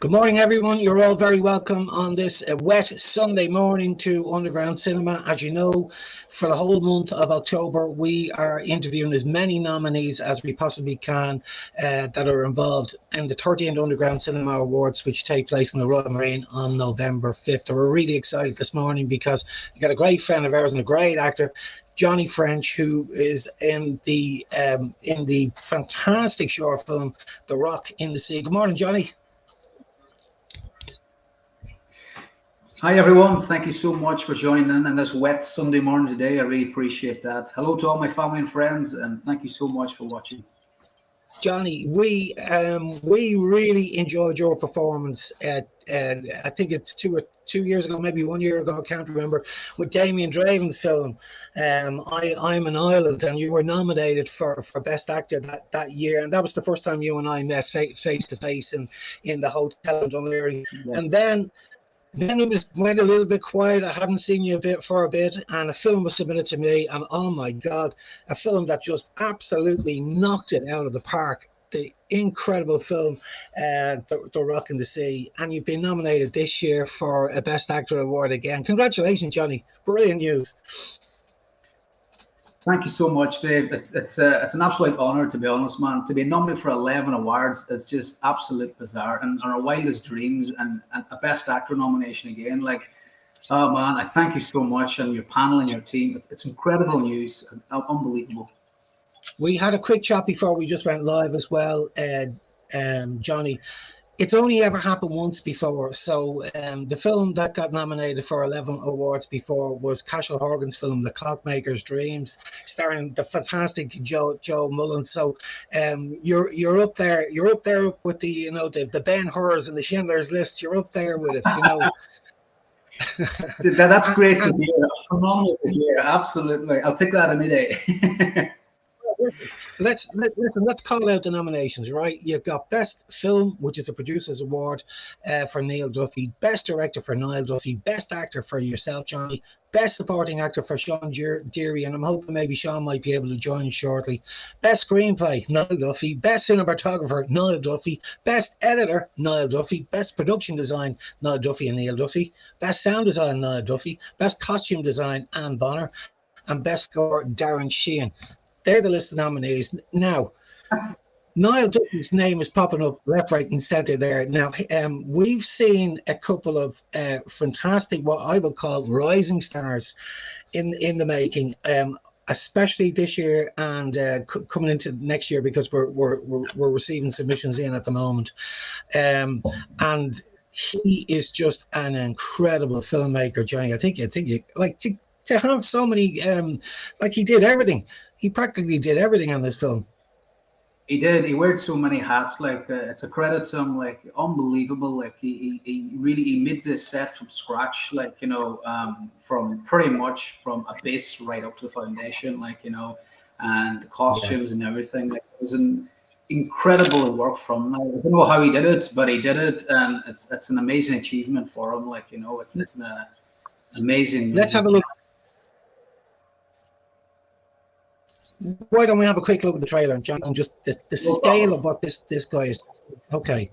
Good morning, everyone. You're all very welcome on this wet Sunday morning to Underground Cinema. As you know, for the whole month of October, we are interviewing as many nominees as we possibly can that are involved in the 13th Underground Cinema Awards, which take place in the Royal Marine on November 5th. We're really excited this morning because we've got a great friend of ours and a great actor, Johnny French, who is in the fantastic short film, The Rock in the Sea. Good morning, Johnny. Hi everyone, thank you so much for joining in on this wet Sunday morning today. I really appreciate that. Hello to all my family and friends, and thank you so much for watching. Johnny, we really enjoyed your performance at I think it's 2 years ago, maybe 1 year ago, I can't remember, with Damien Draven's film I'm an Island, and you were nominated for Best Actor that year, and that was the first time you and I met face to face in the hotel in Dunleary. Yes. And then it went a little bit quiet. I hadn't seen you for a bit, and a film was submitted to me, and oh my God, a film that just absolutely knocked it out of the park. The incredible film, The Rock in the Sea, and you've been nominated this year for a Best Actor award again. Congratulations, Johnny! Brilliant news. Thank you so much, Dave. It's an absolute honor, to be honest, man. To be nominated for 11 awards is just absolute bizarre, and our wildest dreams, and a Best Actor nomination again. Like, oh man, I thank you so much, and your panel and your team. It's incredible news, unbelievable. We had a quick chat before we just went live as well, Johnny. It's only ever happened once before. So the film that got nominated for 11 awards before was Cashel Horgan's film, The Clockmaker's Dreams, starring the fantastic Joe Mullen. So you're up there with the the Ben-Hurs and the Schindler's List. You're up there with it, That's great to hear. That's phenomenal to hear. Absolutely, I'll take that any day. Let's call out the nominations, right? You've got Best Film, which is a Producer's Award for Neil Duffy, Best Director for Niall Duffy, Best Actor for yourself, Johnny, Best Supporting Actor for Sean Deary, and I'm hoping maybe Sean might be able to join shortly. Best Screenplay, Niall Duffy, Best Cinematographer, Niall Duffy, Best Editor, Niall Duffy, Best Production Design, Niall Duffy and Neil Duffy, Best Sound Design, Niall Duffy, Best Costume Design, Anne Bonner, and Best Score, Darren Sheehan. They're the list of nominees. Now, Niall Duffy's name is popping up left, right, and centre there. Now, we've seen a couple of fantastic, what I would call rising stars in the making, especially this year and coming into next year, because we're receiving submissions in at the moment, and he is just an incredible filmmaker, Johnny. I think you like to have so many, like he did everything. He practically did everything on this film. He did. He wears so many hats. Like it's a credit to him. Like unbelievable. Like he really made this set from scratch. Like from pretty much from a base right up to the foundation. Like and the costumes and everything. Like, it was an incredible work from him. I don't know how he did it, but he did it, and it's an amazing achievement for him. Like it's an amazing. Let's have a look. Why don't we have a quick look at the trailer, John, and just the scale of what this guy is? Okay.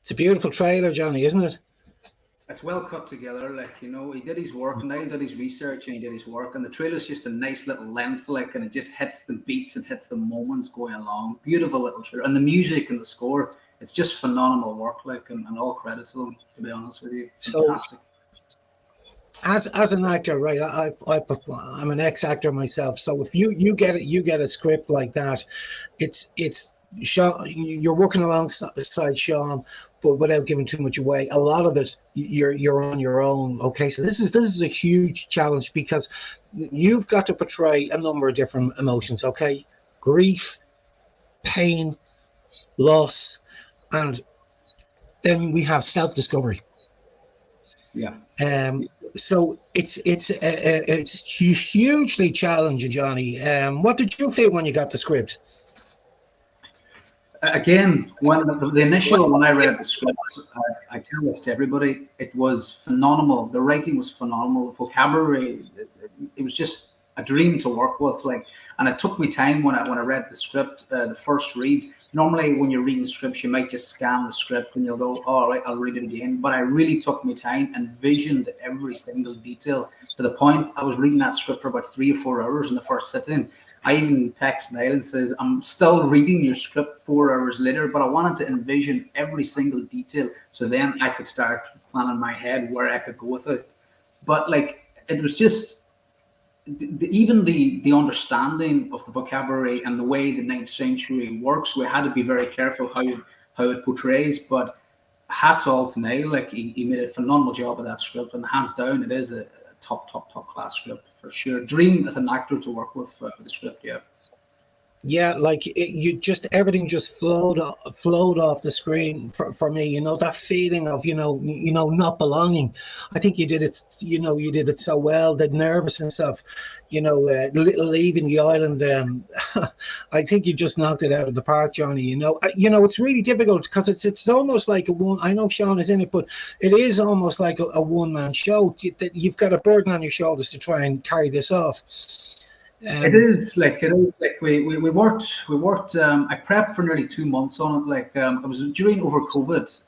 It's a beautiful trailer, Johnny, isn't it? It's well cut together. Like he did his work. Niall did his research, and he did his work. And the trailer's just a nice little length, like, and it just hits the beats and hits the moments going along. Beautiful little trailer, and the music and the score. It's just phenomenal work, like, and all credit to him. To be honest with you, fantastic. as an actor, right? I'm an ex-actor myself, so if you get it, you get a script like that, it's Sean, you're working alongside Sean, but without giving too much away. A lot of it, you're on your own. Okay, so this is a huge challenge because you've got to portray a number of different emotions. Okay, grief, pain, loss, and then we have self-discovery. Yeah. So it's hugely challenging, Johnny. What did you feel when you got the script? Again, when I read the script, I tell this to everybody, it was phenomenal. The writing was phenomenal. The vocabulary, it was just a dream to work with. Like, and it took me time when I read the script, the first read. Normally, when you're reading scripts, you might just scan the script and you'll go, "Oh, all right, I'll read it again." But I really took my time and visioned every single detail to the point I was reading that script for about 3 or 4 hours in the first sitting. I even text Niall and says, "I'm still reading your script 4 hours later, but I wanted to envision every single detail so then I could start planning in my head where I could go with it." But like, it was just even the understanding of the vocabulary and the way the 9th century works. We had to be very careful how it portrays. But hats all to Niall. Like, he made a phenomenal job of that script, and hands down, it is a top class script for sure. Dream as an actor to work with the script. Yeah. Yeah, like you just everything just flowed off the screen for me. You know, that feeling of not belonging. I think you did it. You did it so well. The nervousness of, leaving the island. I think you just knocked it out of the park, Johnny. It's really difficult because it's almost like a one. I know Sean is in it, but it is almost like a one-man show. That you've got a burden on your shoulders to try and carry this off. It is like we worked. I prepped for nearly 2 months on it. Like, it was during over COVID.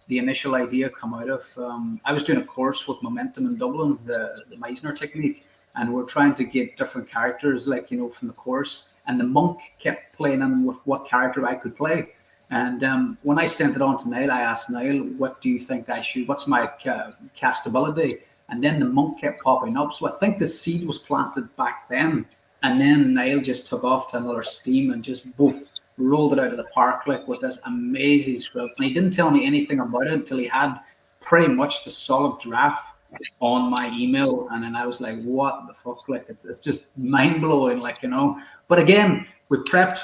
The initial idea come out of I was doing a course with Momentum in Dublin, the Meisner technique, and we're trying to get different characters, like, from the course. And the monk kept playing in with what character I could play. And when I sent it on to Niall, I asked Niall, "What do you think I should? What's my castability?" And then the monk kept popping up. So I think the seed was planted back then. And then Niall just took off to another steam and just both rolled it out of the park, like, with this amazing script. And he didn't tell me anything about it until he had pretty much the solid draft on my email. And then I was like, what the fuck? Like, it's just mind blowing, But again, we prepped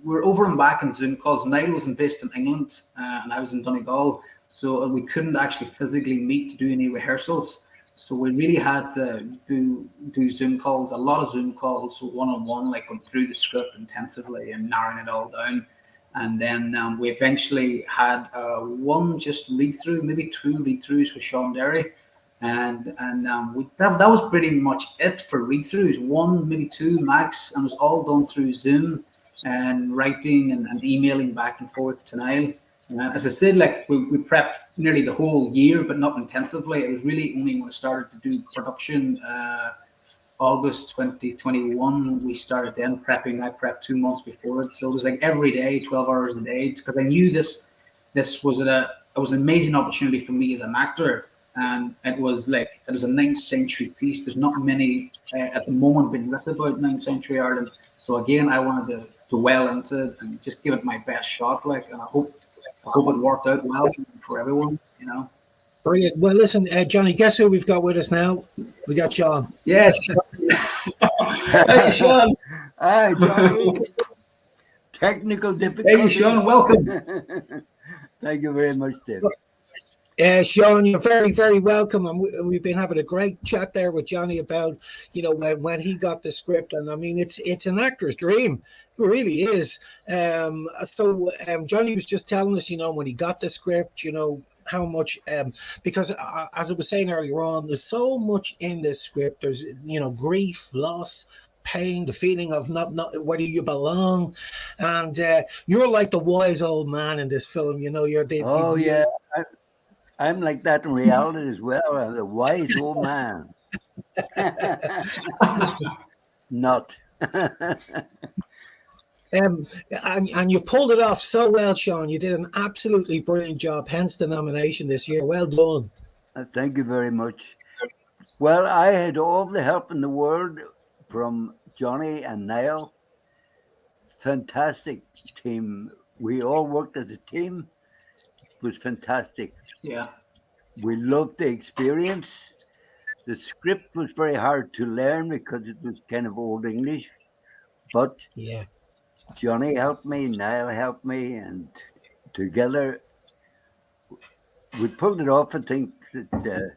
we're over and back in Zoom calls. Niall was based in England, and I was in Donegal. So we couldn't actually physically meet to do any rehearsals. So we really had to do Zoom calls, a lot of Zoom calls, one-on-one, like going through the script intensively and narrowing it all down. And then we eventually had one just read-through, maybe 2 read-throughs with Sean Derry. And that was pretty much it for read-throughs, 1, maybe 2 max, and it was all done through Zoom and writing and emailing back and forth to Niall. As I said, like, we prepped nearly the whole year, but not intensively. It was really only when I started to do production, August 2021, we started then prepping. I prepped 2 months before it. So it was like every day, 12 hours a day, because I knew this was it was an amazing opportunity for me as an actor. And it was a 9th century piece. There's not many at the moment been written about 9th century Ireland. So again, I wanted to well into it and just give it my best shot, and I hope it worked out well for everyone, Brilliant. Well, listen, Johnny, guess who we've got with us now? We got Sean. Yes. Hey, Sean. Hi, Johnny. Technical difficulties. Hey, Sean, welcome. Thank you very much, Tim. Sean, you're very, very welcome. And we've been having a great chat there with Johnny about, when he got the script. And I mean, it's an actor's dream. It really is. So Johnny was just telling us, when he got the script, how much, because as I was saying earlier on, there's so much in this script. There's, grief, loss, pain, the feeling of not whether you belong. And you're like the wise old man in this film, you're the... yeah. I'm like that in reality as well. I'm a wise old man. Not. And you pulled it off so well, Sean. You did an absolutely brilliant job, hence the nomination this year. Well done. Thank you very much. Well, I had all the help in the world from Johnny and Niall. Fantastic team. We all worked as a team. It was fantastic. Yeah. We loved the experience. The script was very hard to learn because it was kind of old English, but Yeah. Johnny helped me, Niall helped me, and together we pulled it off. I think that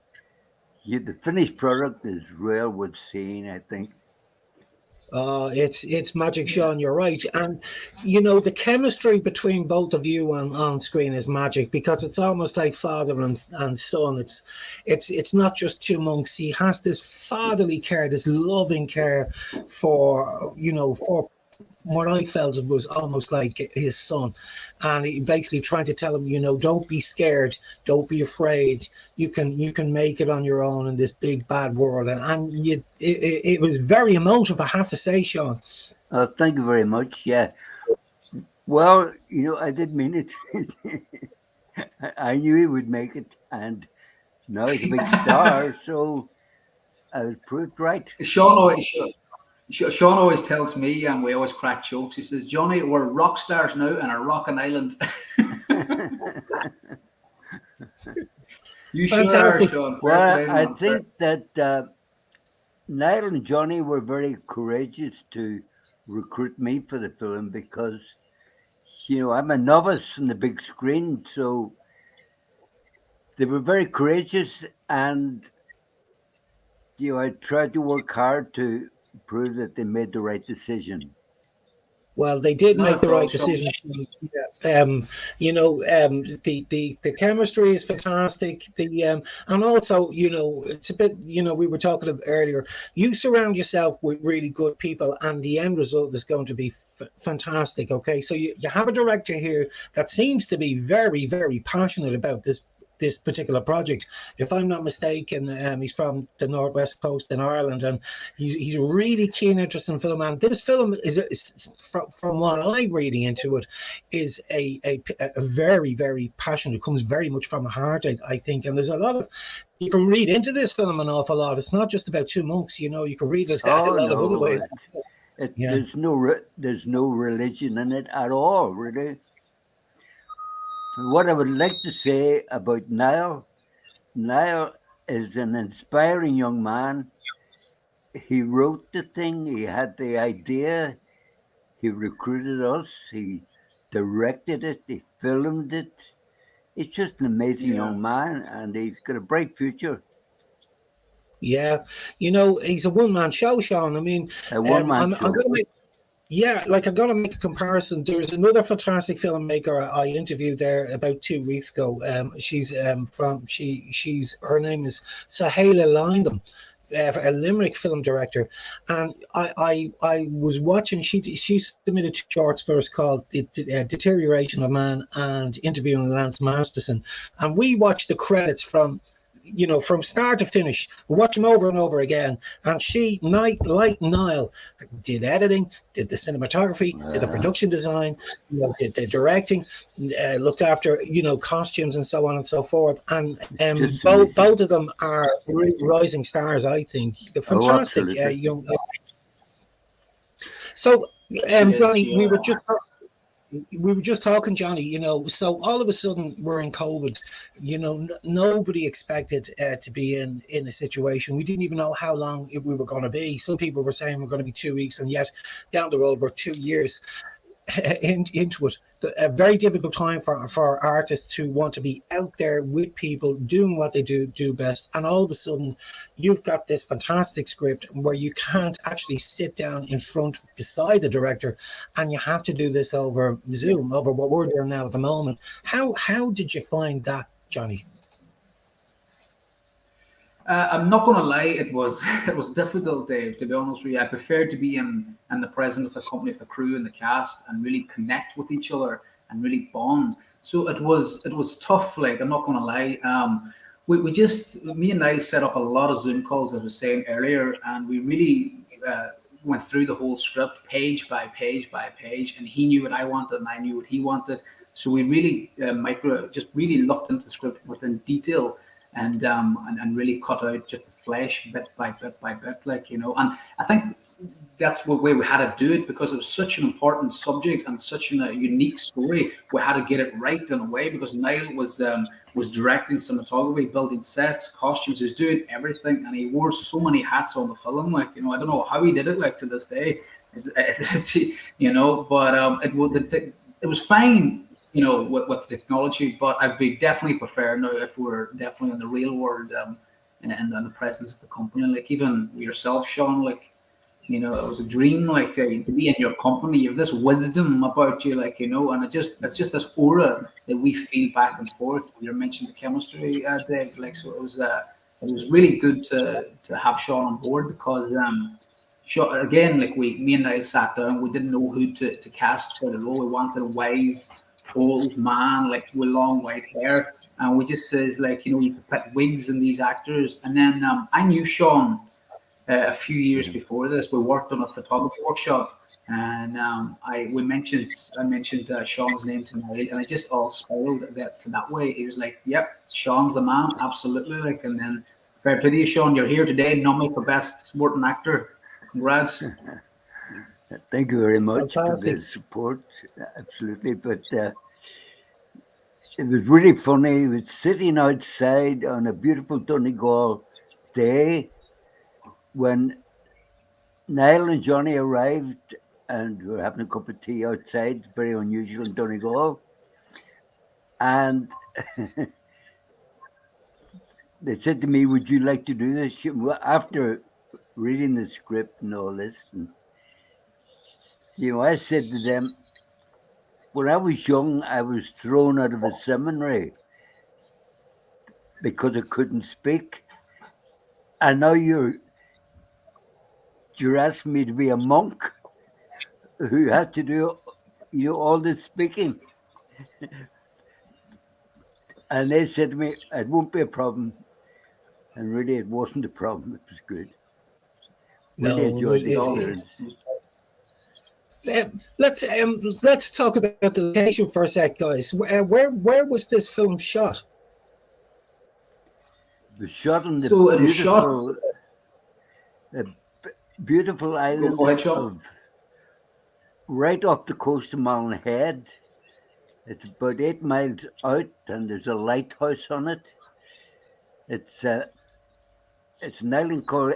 the finished product is well worth seeing, I think. It's magic, Sean. You're right, and the chemistry between both of you on screen is magic because it's almost like father and son. It's not just two monks. He has this fatherly care, this loving care for what I felt it was almost like his son, and he basically trying to tell him, don't be scared, don't be afraid. You can make it on your own in this big bad world, and it was very emotive, I have to say, Sean. Thank you very much. Yeah. Well, I did mean it. I knew he would make it, and now he's a big star, so I was proved right. Sean always tells me, and we always crack jokes. He says, "Johnny, we're rock stars now in a rockin' island." You sure are, Sean. Well, I think that Niall and Johnny were very courageous to recruit me for the film because, I'm a novice on the big screen, so they were very courageous, and I tried to work hard to prove that they made the right decision. Well, they did make the right decision. The chemistry is fantastic. And also, it's a bit, we were talking about earlier. You surround yourself with really good people, and the end result is going to be fantastic. Okay, so you have a director here that seems to be very, very passionate about this particular project. If I'm not mistaken, he's from the northwest coast in Ireland, and he's really keen interest in film. And this film is from what I'm reading into it, is a very, very passionate. It comes very much from the heart, I think. And there's a lot of, you can read into this film an awful lot. It's not just about two monks, you can read it a lot of other ways. There's no religion in it at all, really. What I would like to say about Niall is an inspiring young man. He wrote the thing, he had the idea, he recruited us, he directed it, he filmed it. He's just an amazing young man, and he's got a bright future. Yeah, he's a one-man show, Sean. I mean, a one-man show. I'm going to make a comparison. There's another fantastic filmmaker I interviewed there about 2 weeks ago. She's her name is Sahela Lyndon, a Limerick film director, and I was watching. She submitted 2 shorts first called "Deterioration of Man" and "Interviewing Lance Masterson," and we watched the credits from start to finish. We watch them over and over again. And she, like Niall, did editing, did the cinematography, did the production design, did the directing, looked after, costumes and so on and so forth. And both of them are rising stars, I think. They're fantastic young. So, Johnny, we were just talking, Johnny, so all of a sudden we're in COVID, nobody expected to be in a situation. We didn't even know how long we were going to be. Some people were saying we're going to be 2 weeks, and yet down the road we're 2 years into it. A very difficult time for artists who want to be out there with people doing what they do best, and all of a sudden you've got this fantastic script where you can't actually sit down in front beside the director, and you have to do this over Zoom, over what we're doing now at the moment. How did you find that, Johnny? I'm not going to lie, it was difficult, Dave, to be honest with you. I preferred to be in the presence of the company, of the crew and the cast, and really connect with each other and really bond. So it was tough, like, I'm not going to lie. Me and Niall set up a lot of Zoom calls, as I was saying earlier, and we really went through the whole script page by page by page, and he knew what I wanted and I knew what he wanted. So we really really looked into the script within detail. and really cut out just the flesh bit by bit by bit, like, you know. And I think that's the way we had to do it, because it was such an important subject and such a unique story. We had to get it right in a way, because Niall was directing cinematography, building sets, costumes. He was doing everything, and he wore so many hats on the film. Like, you know, I don't know how he did it. Like, to this day, you know. But it was fine, you know, with technology. But I'd be definitely prefer now if we're definitely in the real world, and in the presence of the company. Like, even yourself, Sean, like, you know, it was a dream, like, to be in your company. You have this wisdom about you, like, you know, and it's just this aura that we feel back and forth. You mentioned the chemistry, Dave. Like, so it was really good to have Sean on board, because Sean, again, like, me and Niall sat down. We didn't know who to cast for the role. We wanted a wise old man, like, with long white hair, and we just says, like, you know, you could put wigs in these actors. And then I knew Sean a few years before this. We worked on a photography workshop, and I mentioned Sean's name to Niall, and I just all spiraled that way. He was like, "Yep, Sean's the man, absolutely." Like, and then, fair play to you, Sean. You're here today, nominated for Best Supporting Actor. Congrats. Thank you very much Fantastic. for the support. Absolutely. But it was really funny. He was sitting outside on a beautiful Donegal day when Niall and Johnny arrived, and we were having a cup of tea outside. Very unusual in Donegal. And they said to me, "Would you like to do this?" Well, after reading the script and all this, and, you know, I said to them, when I was young, I was thrown out of a seminary because I couldn't speak. And now you're asking me to be a monk who had to do, you know, all this speaking. And they said to me, "It won't be a problem." And really, it wasn't a problem. It was good. Really enjoyed the experience. Let's talk about the location for a sec, guys. Where was this film shot? It was shot on the So it was shot. Beautiful island Go ahead, Sean. right off the coast of Malin Head. It's about 8 miles out, and there's a lighthouse on it. It's an island called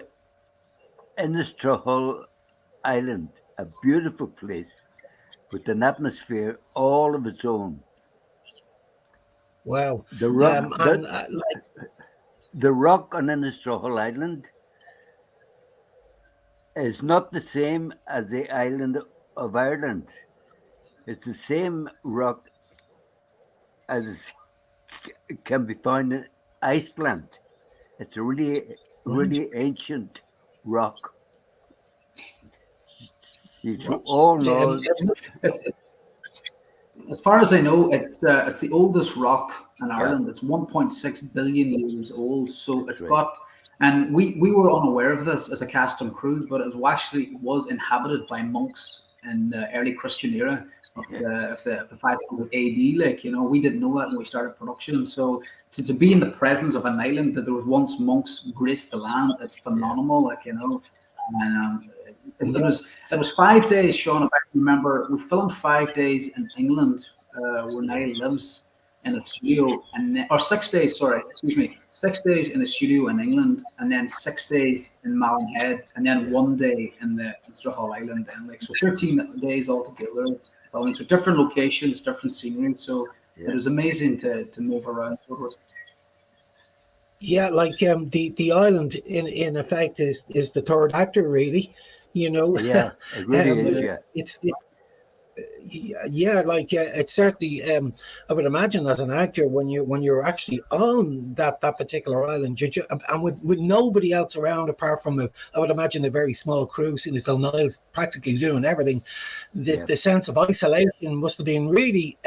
Innistrahull Island, a beautiful place with an atmosphere all of its own. Wow. The rock on Innistrahull Island is not the same as the island of Ireland. It's the same rock as can be found in Iceland. It's a really ancient rock. You all know. It's, as far as I know, it's the oldest rock in Ireland. It's 1.6 billion years old. So it's got, and we were unaware of this as a cast and crew, but it was inhabited by monks in the early Christian era of the 500 AD. Like, you know, we didn't know that when we started production. So to be in the presence of an island that there was once monks graced the land, it's phenomenal. Like, you know, and it was 5 days, Sean. If I can remember, we filmed 5 days in England, where Niall lives, in a studio, or 6 days. Sorry, excuse me, 6 days in a studio in England, and then 6 days in Malin Head, and then 1 day in the Innistrahull Island. And like, so 13 days altogether. So different locations, different scenery. So it was amazing to move around. So it was. Yeah, like the island in effect is the third actor, really. You know. Yeah, it really is. Yeah. It's certainly. I would imagine as an actor, when you're actually on that particular island, and with nobody else around apart from I would imagine a very small crew, since though Niall's practically doing everything. The sense of isolation must have been really.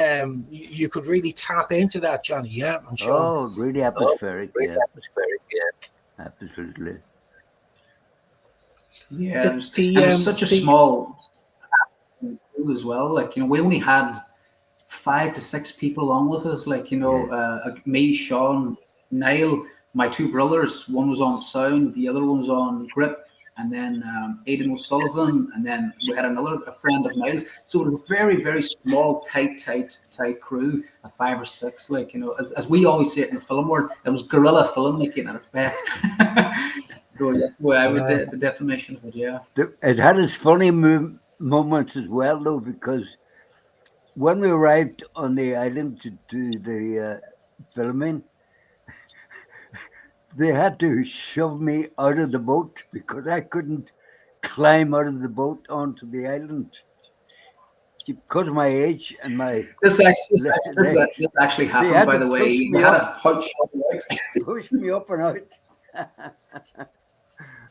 You could really tap into that, Johnny. Yeah, I'm sure. Oh, really atmospheric. Yeah, absolutely. Yeah, it was such a small as well. Like, you know, we only had 5 to 6 people on with us. Like, you know, me, Sean, Niall, my two brothers. One was on sound, the other one was on grip, and then Aidan O'Sullivan, and then we had a friend of Niall's. So it was a very, very small, tight crew of 5 or 6. Like, you know, as we always say it in the film world, it was guerrilla filmmaking at its best. So that's why I would the definition of it. Yeah, it had its funny moments as well, though, because when we arrived on the island to do the filming, they had to shove me out of the boat because I couldn't climb out of the boat onto the island because of my age and my. This actually happened, by the way. You had a hunch. Push me up and out.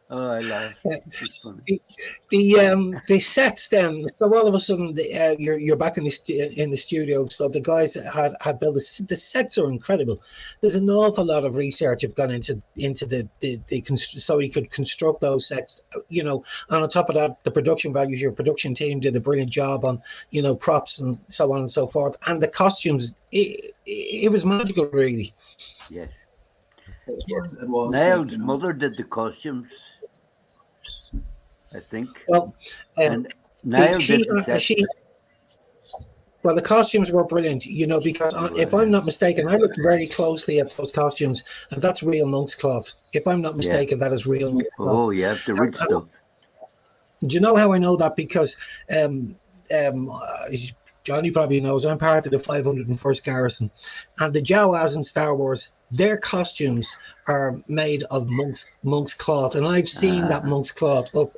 Oh, I love it. The sets then. So all of a sudden, you're back in the studio. So the guys had built the sets are incredible. There's an awful lot of research have gone into the so he could construct those sets. You know, and on top of that, the production values. Your production team did a brilliant job on, you know, props and so on and so forth. And the costumes, it was magical, really. Yes. It was. Niall's mother did the costumes, I think. Well, and Niall did the set. Well, the costumes were brilliant, you know, because if I'm not mistaken, I looked very closely at those costumes, and that's real monk's cloth. If I'm not mistaken, that is real monk's cloth. Oh, yeah, the rich stuff. Do you know how I know that? Because Johnny probably knows I'm part of the 501st Garrison, and the Jawas in Star Wars, their costumes are made of monk's cloth, and I've seen that monk's cloth up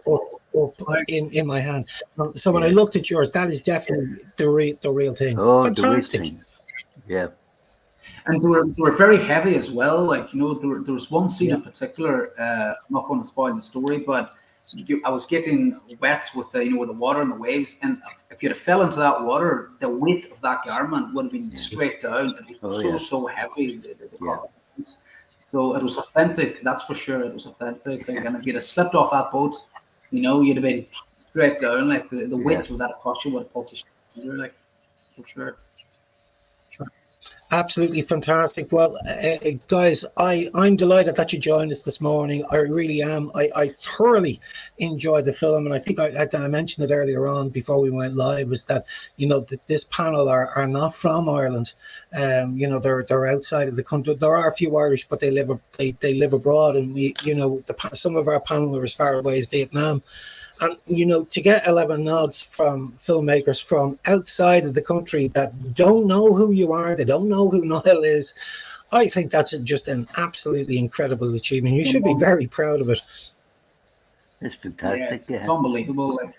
in my hand. So when I looked at yours, that is definitely the real thing. Oh, fantastic. The real thing. Yeah. And they were very heavy as well. Like, you know, there was one scene in particular. I'm not going to spoil the story, but I was getting wet with the with the water and the waves, and if you'd have fell into that water, the weight of that garment would have been straight down. It was so heavy. So it was authentic, that's for sure. It was authentic. And if you'd have slipped off that boat, you know, you'd have been straight down. Like the weight of that costume would have pulled you, like, for sure. Absolutely fantastic. Well, guys, I'm delighted that you joined us this morning. I really am. I thoroughly enjoyed the film, and I think I mentioned it earlier on before we went live, was that, you know, that this panel are not from Ireland. You know, they're outside of the country. There are a few Irish, but they live abroad, and we, you know, some of our panel are as far away as Vietnam. And, you know, to get 11 nods from filmmakers from outside of the country that don't know who you are, they don't know who Niall is, I think that's just an absolutely incredible achievement. You should be very proud of it. It's fantastic. It's unbelievable. Like,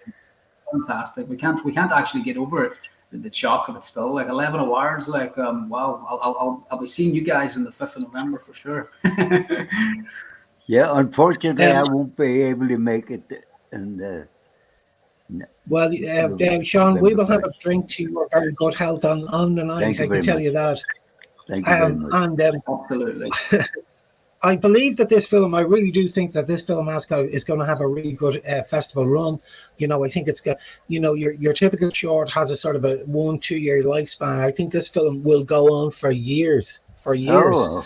fantastic. We can't actually get over it. The shock of it still. Like 11 awards. Like, wow. I'll be seeing you guys on the 5th of November for sure. Yeah, unfortunately, I won't be able to make it. And well, Sean, we will have a drink to your very good health on the night. I can tell you that. Thank you very much. And absolutely. I believe that this film, I really do think that this film is going to have a really good festival run. You know, I think it's got, you know, your typical short has a sort of a 1-2 year lifespan. I think this film will go on for years. Oh,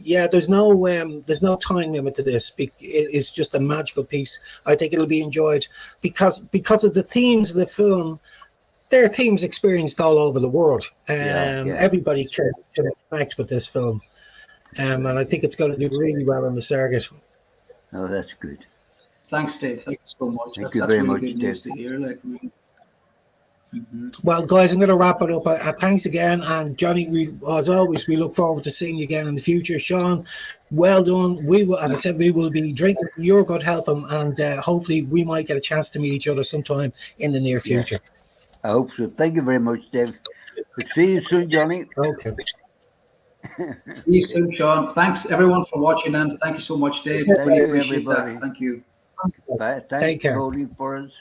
there's no time limit to this. It's just a magical piece. I think it'll be enjoyed because of the themes of the film. There are themes experienced all over the world. Everybody can connect with this film, and I think it's going to do really well on the circuit. Oh, that's good. Thanks, Dave. Thank you so much. Thank you very much, good news Dave. to hear. Like, Well, guys, I'm going to wrap it up. Thanks again, and Johnny, as always, we look forward to seeing you again in the future. Sean, well done. We will, as I said, we will be drinking your good health, and hopefully we might get a chance to meet each other sometime in the near future. I hope so. Thank you very much, Dave. We'll see you soon, Johnny. Okay. See you soon, Sean. Thanks, everyone, for watching, and thank you so much, Dave. Thank you, appreciate everybody. that. Thank you. Bye. Take care. For holding for us.